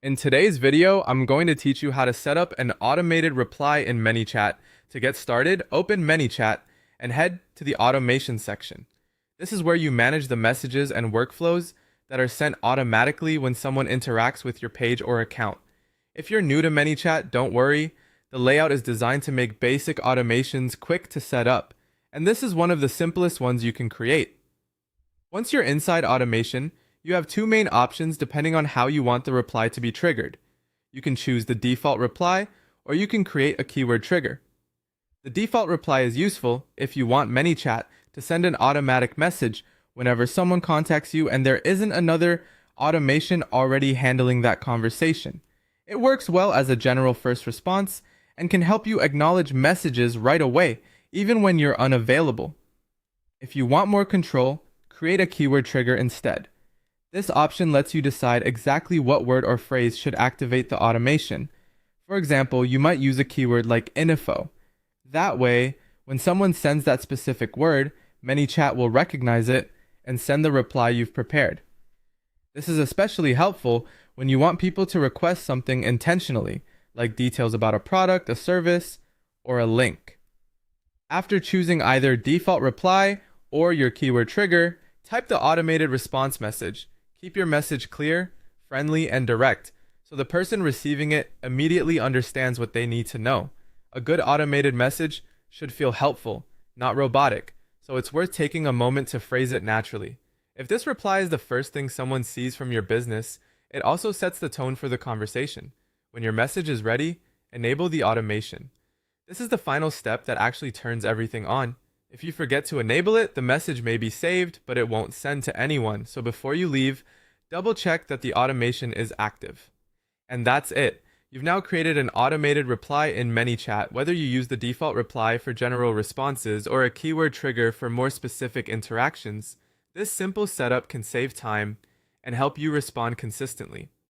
In today's video, I'm going to teach you how to set up an automated reply in ManyChat. To get started, open ManyChat and head to the automation section. This is where you manage the messages and workflows that are sent automatically when someone interacts with your page or account. If you're new to ManyChat, don't worry. The layout is designed to make basic automations quick to set up, and this is one of the simplest ones you can create. Once you're inside automation, you have two main options depending on how you want the reply to be triggered. You can choose the default reply, or you can create a keyword trigger. The default reply is useful if you want ManyChat to send an automatic message whenever someone contacts you and there isn't another automation already handling that conversation. It works well as a general first response and can help you acknowledge messages right away, even when you're unavailable. If you want more control, create a keyword trigger instead. This option lets you decide exactly what word or phrase should activate the automation. For example, you might use a keyword like info. That way, when someone sends that specific word, ManyChat will recognize it and send the reply you've prepared. This is especially helpful when you want people to request something intentionally, like details about a product, a service, or a link. After choosing either default reply or your keyword trigger, type the automated response message. Keep your message clear, friendly, and direct, so the person receiving it immediately understands what they need to know. A good automated message should feel helpful, not robotic, so it's worth taking a moment to phrase it naturally. If this reply is the first thing someone sees from your business, it also sets the tone for the conversation. When your message is ready, enable the automation. This is the final step that actually turns everything on. If you forget to enable it, the message may be saved, but it won't send to anyone. So before you leave, double check that the automation is active. And that's it. You've now created an automated reply in ManyChat, whether you use the default reply for general responses or a keyword trigger for more specific interactions. This simple setup can save time and help you respond consistently.